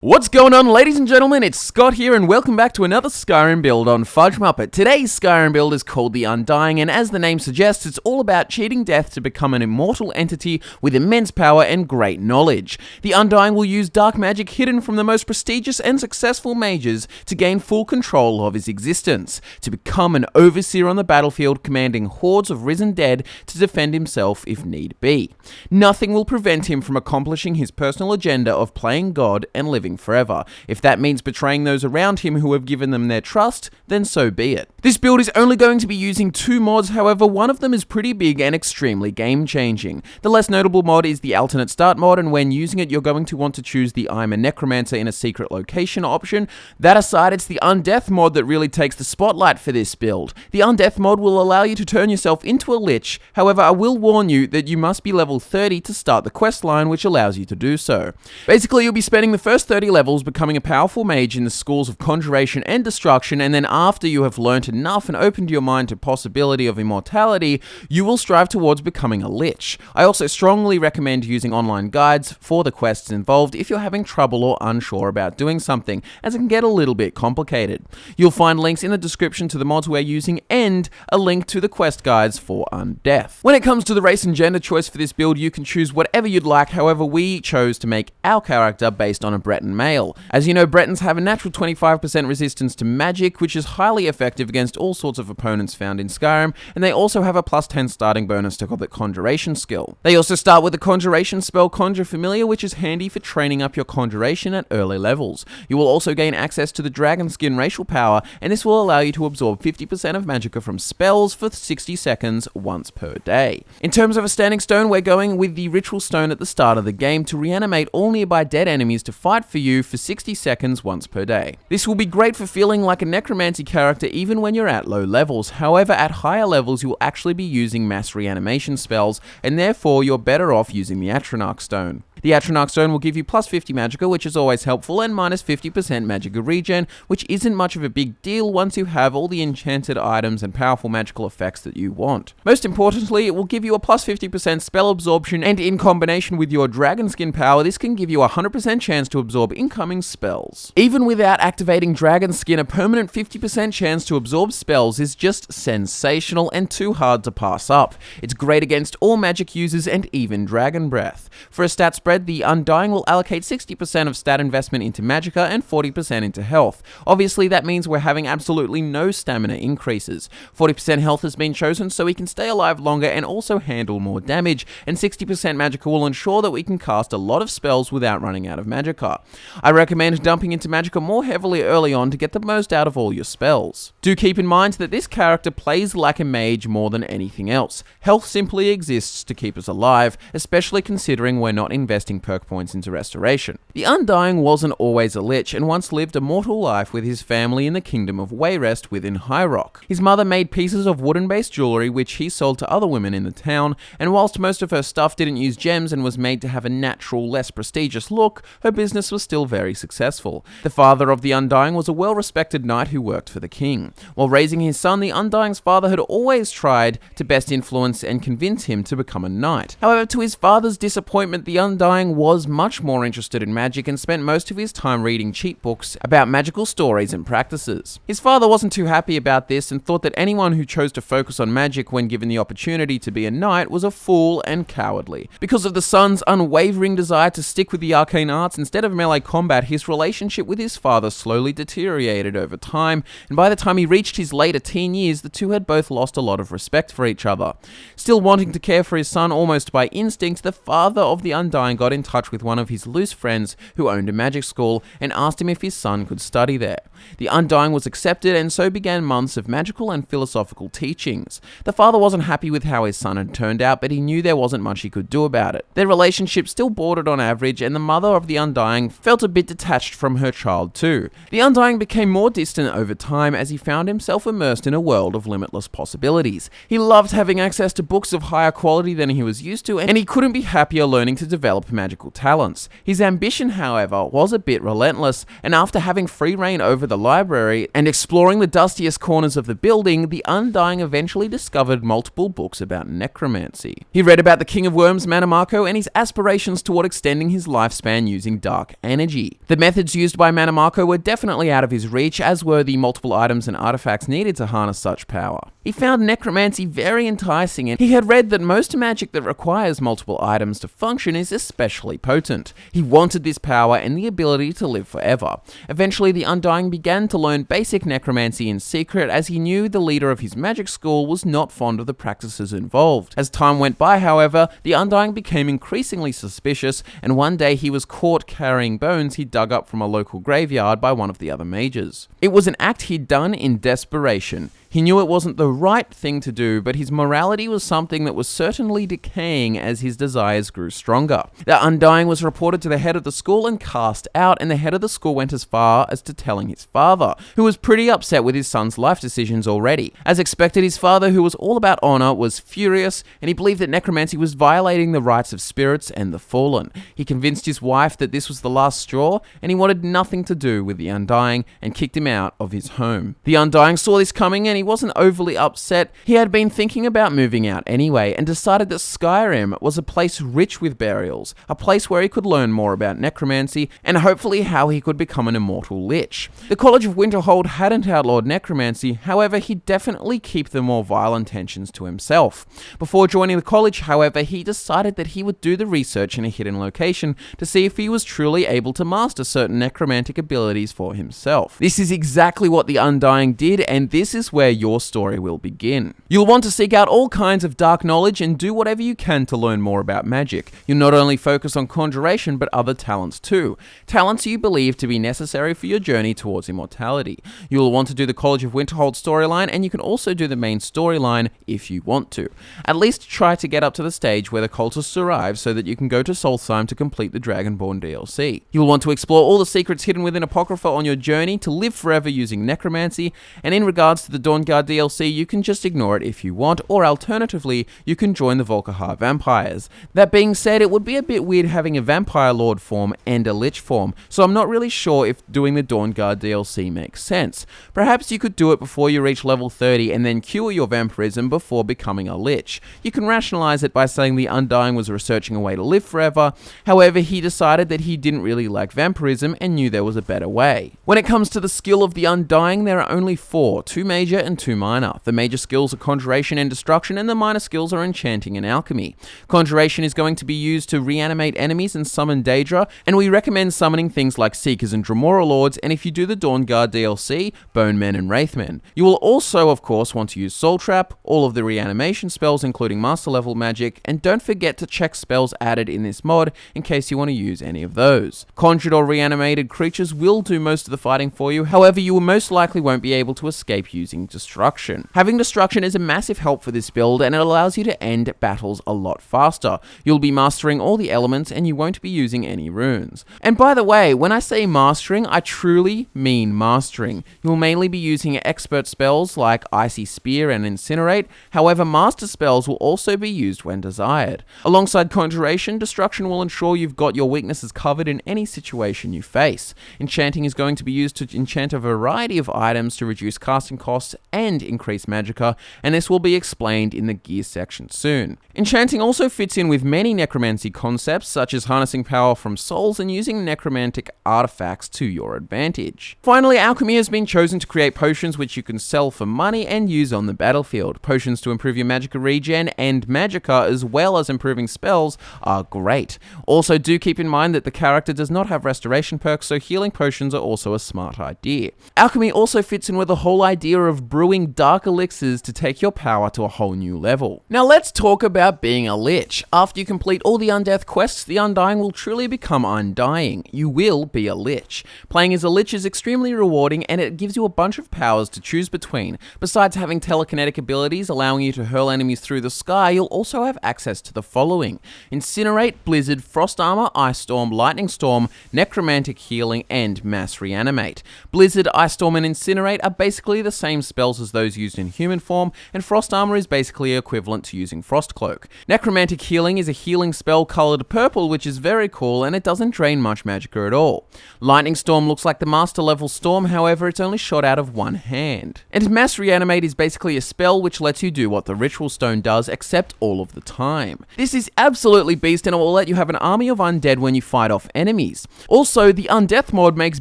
What's going on, ladies and gentlemen? It's Scott here, and welcome back to another Skyrim build on Fudge Muppet. Today's Skyrim build is called the Undying, and as the name suggests, it's all about cheating death to become an immortal entity with immense power and great knowledge. The Undying will use dark magic hidden from the most prestigious and successful mages to gain full control of his existence, to become an overseer on the battlefield, commanding hordes of risen dead to defend himself if need be. Nothing will prevent him from accomplishing his personal agenda of playing God and living forever. If that means betraying those around him who have given them their trust, then so be it. This build is only going to be using 2 mods, however, one of them is pretty big and extremely game-changing. The less notable mod is the alternate start mod, and when using it, you're going to want to choose the I'm a Necromancer in a secret location option. That aside, it's the Undeath mod that really takes the spotlight for this build. The Undeath mod will allow you to turn yourself into a Lich, however, I will warn you that you must be level 30 to start the quest line, which allows you to do so. Basically, you'll be spending the first 30 levels becoming a powerful mage in the schools of conjuration and destruction, and then after you have learnt enough and opened your mind to possibility of immortality, you will strive towards becoming a Lich. I also strongly recommend using online guides for the quests involved if you're having trouble or unsure about doing something, as it can get a little bit complicated. You'll find links in the description to the mods we're using and a link to the quest guides for Undeath. When it comes to the race and gender choice for this build, you can choose whatever you'd like, however we chose to make our character based on a Breton male. As you know, Bretons have a natural 25% resistance to magic, which is highly effective against all sorts of opponents found in Skyrim, and they also have a plus 10 starting bonus to the conjuration skill. They also start with the conjuration spell Conjure Familiar, which is handy for training up your conjuration at early levels. You will also gain access to the Dragon Skin racial power, and this will allow you to absorb 50% of magicka from spells for 60 seconds once per day. In terms of a standing stone, we're going with the Ritual Stone at the start of the game to reanimate all nearby dead enemies to fight for you for 60 seconds once per day. This will be great for feeling like a necromancy character even when you're at low levels. However, at higher levels you will actually be using mass reanimation spells, and therefore you're better off using the Atronach Stone. The Atronach Stone will give you plus 50 magicka, which is always helpful, and minus 50% magicka regen, which isn't much of a big deal once you have all the enchanted items and powerful magical effects that you want. Most importantly, it will give you a plus 50% spell absorption, and in combination with your Dragon Skin power, this can give you a 100% chance to absorb incoming spells. Even without activating Dragon Skin, a permanent 50% chance to absorb spells is just sensational and too hard to pass up. It's great against all magic users and even Dragon Breath. For a stat spread, the Undying will allocate 60% of stat investment into magicka and 40% into health. Obviously, that means we're having absolutely no stamina increases. 40% health has been chosen so we can stay alive longer and also handle more damage, and 60% magicka will ensure that we can cast a lot of spells without running out of magicka. I recommend dumping into magicka more heavily early on to get the most out of all your spells. Do keep in mind that this character plays like a mage more than anything else. Health simply exists to keep us alive, especially considering we're not investing perk points into restoration. The Undying wasn't always a Lich, and once lived a mortal life with his family in the kingdom of Wayrest within High Rock. His mother made pieces of wooden-based jewelry which he sold to other women in the town, and whilst most of her stuff didn't use gems and was made to have a natural, less prestigious look, her business was still very successful. The father of the Undying was a well-respected knight who worked for the king. While raising his son, the Undying's father had always tried to best influence and convince him to become a knight. However, to his father's disappointment, the Undying was much more interested in magic and spent most of his time reading cheat books about magical stories and practices. His father wasn't too happy about this and thought that anyone who chose to focus on magic when given the opportunity to be a knight was a fool and cowardly. Because of the son's unwavering desire to stick with the arcane arts instead of melee combat, his relationship with his father slowly deteriorated over time, and by the time he reached his later teen years, the two had both lost a lot of respect for each other. Still wanting to care for his son almost by instinct, the father of the Undying got in touch with one of his loose friends who owned a magic school and asked him if his son could study there. The Undying was accepted, and so began months of magical and philosophical teachings. The father wasn't happy with how his son had turned out, but he knew there wasn't much he could do about it. Their relationship still bordered on average, and the mother of the Undying felt a bit detached from her child too. The Undying became more distant over time as he found himself immersed in a world of limitless possibilities. He loved having access to books of higher quality than he was used to, and he couldn't be happier learning to develop develop magical talents. His ambition, however, was a bit relentless, and after having free reign over the library and exploring the dustiest corners of the building, the Undying eventually discovered multiple books about necromancy. He read about the King of Worms, Manamako, and his aspirations toward extending his lifespan using dark energy. The methods used by Manamako were definitely out of his reach, as were the multiple items and artifacts needed to harness such power. He found necromancy very enticing, and he had read that most magic that requires multiple items to function is especially potent. He wanted this power and the ability to live forever. Eventually, the Undying began to learn basic necromancy in secret, as he knew the leader of his magic school was not fond of the practices involved. As time went by, however, the Undying became increasingly suspicious, and one day he was caught carrying bones he dug up from a local graveyard by one of the other mages. It was an act he'd done in desperation. He knew it wasn't the right thing to do, but his morality was something that was certainly decaying as his desires grew stronger. The Undying was reported to the head of the school and cast out, and the head of the school went as far as to telling his father, who was pretty upset with his son's life decisions already. As expected, his father, who was all about honor, was furious, and he believed that necromancy was violating the rights of spirits and the fallen. He convinced his wife that this was the last straw, and he wanted nothing to do with the Undying and kicked him out of his home. The Undying saw this coming, and he wasn't overly upset. He had been thinking about moving out anyway, and decided that Skyrim was a place rich with burials, a place where he could learn more about necromancy, and hopefully how he could become an immortal lich. The College of Winterhold hadn't outlawed necromancy, however he'd definitely keep the more vile intentions to himself. Before joining the college, however, he decided that he would do the research in a hidden location to see if he was truly able to master certain necromantic abilities for himself. This is exactly what the Undying did, and this is where your story will begin. You'll want to seek out all kinds of dark knowledge and do whatever you can to learn more about magic. You'll not only focus on conjuration, but other talents too. Talents you believe to be necessary for your journey towards immortality. You'll want to do the College of Winterhold storyline, and you can also do the main storyline if you want to. At least try to get up to the stage where the cultists arrive so that you can go to Solstheim to complete the Dragonborn DLC. You'll want to explore all the secrets hidden within Apocrypha on your journey to live forever using necromancy, and in regards to the Dawnguard DLC, you can just ignore it if you want, or alternatively, you can join the Volkihar vampires. That being said, it would be a bit weird having a vampire lord form and a lich form, so I'm not really sure if doing the Dawnguard DLC makes sense. Perhaps you could do it before you reach level 30 and then cure your vampirism before becoming a lich. You can rationalize it by saying the Undying was researching a way to live forever, however he decided that he didn't really like vampirism and knew there was a better way. When it comes to the skill of the Undying, there are only 4, 2 major and 2 minor. The major skills are conjuration and destruction, and the minor skills are enchanting and alchemy. Conjuration is going to be used to reanimate enemies and summon Daedra, and we recommend summoning things like Seekers and Dremora Lords, and if you do the Dawnguard DLC, Bone Men and Wraithmen. You will also, of course, want to use Soul Trap, all of the reanimation spells including master level magic, and don't forget to check spells added in this mod in case you want to use any of those. Conjured or reanimated creatures will do most of the fighting for you, however you most likely won't be able to escape using destruction. Having destruction is a massive help for this build, and it allows you to end battles a lot faster. You'll be mastering all the elements and you won't be using any runes. And by the way, when I say mastering, I truly mean mastering. You'll mainly be using expert spells like Icy Spear and Incinerate, however master spells will also be used when desired. Alongside conjuration, destruction will ensure you've got your weaknesses covered in any situation you face. Enchanting is going to be used to enchant a variety of items to reduce casting costs and increase magicka, and this will be explained in the gear section soon. Enchanting also fits in with many necromancy concepts, such as harnessing power from souls and using necromantic artifacts to your advantage. Finally, alchemy has been chosen to create potions which you can sell for money and use on the battlefield. Potions to improve your magicka regen and magicka, as well as improving spells, are great. Also, do keep in mind that the character does not have restoration perks, so healing potions are also a smart idea. Alchemy also fits in with the whole idea of brewing dark elixirs to take your power to a whole new level. Now let's talk about being a lich. After you complete all the Undeath quests, the Undying will truly become undying. You will be a lich. Playing as a lich is extremely rewarding, and it gives you a bunch of powers to choose between. Besides having telekinetic abilities allowing you to hurl enemies through the sky, you'll also have access to the following: Incinerate, Blizzard, Frost Armor, Ice Storm, Lightning Storm, Necromantic Healing, and Mass Reanimate. Blizzard, Ice Storm, and Incinerate are basically the same spells as those used in in human form, and Frost Armor is basically equivalent to using Frost Cloak. Necromantic Healing is a healing spell colored purple, which is very cool, and it doesn't drain much magicka at all. Lightning Storm looks like the master level storm, however it's only shot out of one hand. And Mass Reanimate is basically a spell which lets you do what the Ritual Stone does, except all of the time. This is absolutely beast, and it will let you have an army of undead when you fight off enemies. Also, the Undeath mod makes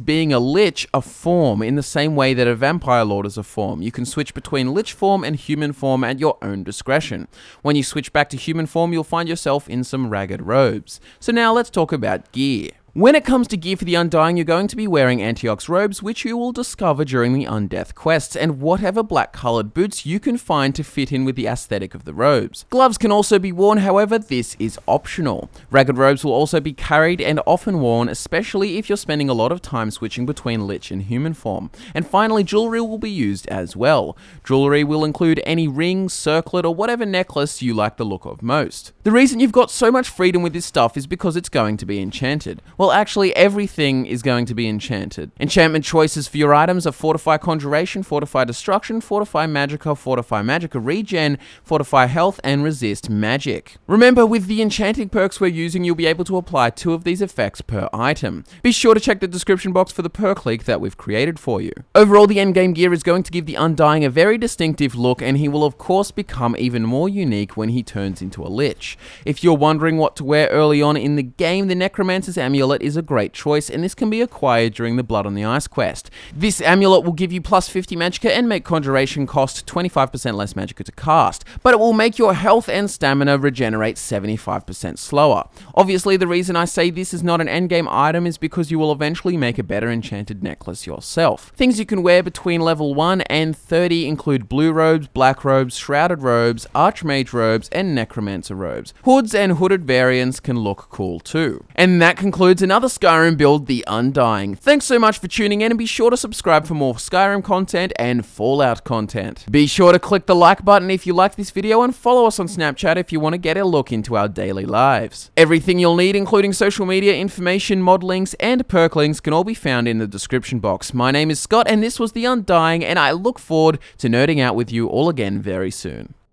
being a lich a form, in the same way that a Vampire Lord is a form. You can switch between lich form and human form at your own discretion. When you switch back to human form, you'll find yourself in some ragged robes. So now let's talk about gear. When it comes to gear for the Undying, you're going to be wearing Antiox robes, which you will discover during the Undeath quests, and whatever black-coloured boots you can find to fit in with the aesthetic of the robes. Gloves can also be worn, however, this is optional. Ragged robes will also be carried and often worn, especially if you're spending a lot of time switching between lich and human form. And finally, jewellery will be used as well. Jewellery will include any ring, circlet, or whatever necklace you like the look of most. The reason you've got so much freedom with this stuff is because it's going to be enchanted. Well, actually, everything is going to be enchanted. Enchantment choices for your items are Fortify Conjuration, Fortify Destruction, Fortify Magicka Regen, Fortify Health, and Resist Magic. Remember, with the enchanting perks we're using, you'll be able to apply 2 of these effects per item. Be sure to check the description box for the perk leak that we've created for you. Overall, the endgame gear is going to give the Undying a very distinctive look, and he will of course become even more unique when he turns into a lich. If you're wondering what to wear early on in the game, the Necromancer's Amulet is a great choice, and this can be acquired during the Blood on the Ice quest. This amulet will give you plus 50 magicka and make Conjuration cost 25% less magicka to cast, but it will make your health and stamina regenerate 75% slower. Obviously, the reason I say this is not an endgame item is because you will eventually make a better enchanted necklace yourself. Things you can wear between level 1 and 30 include blue robes, black robes, shrouded robes, archmage robes, and necromancer robes. Hoods and hooded variants can look cool too. And that concludes another Skyrim build, The Undying. Thanks so much for tuning in, and be sure to subscribe for more Skyrim content and Fallout content. Be sure to click the like button if you liked this video, and follow us on Snapchat if you want to get a look into our daily lives. Everything you'll need, including social media information, mod links, and perk links, can all be found in the description box. My name is Scott, and this was The Undying, and I look forward to nerding out with you all again very soon.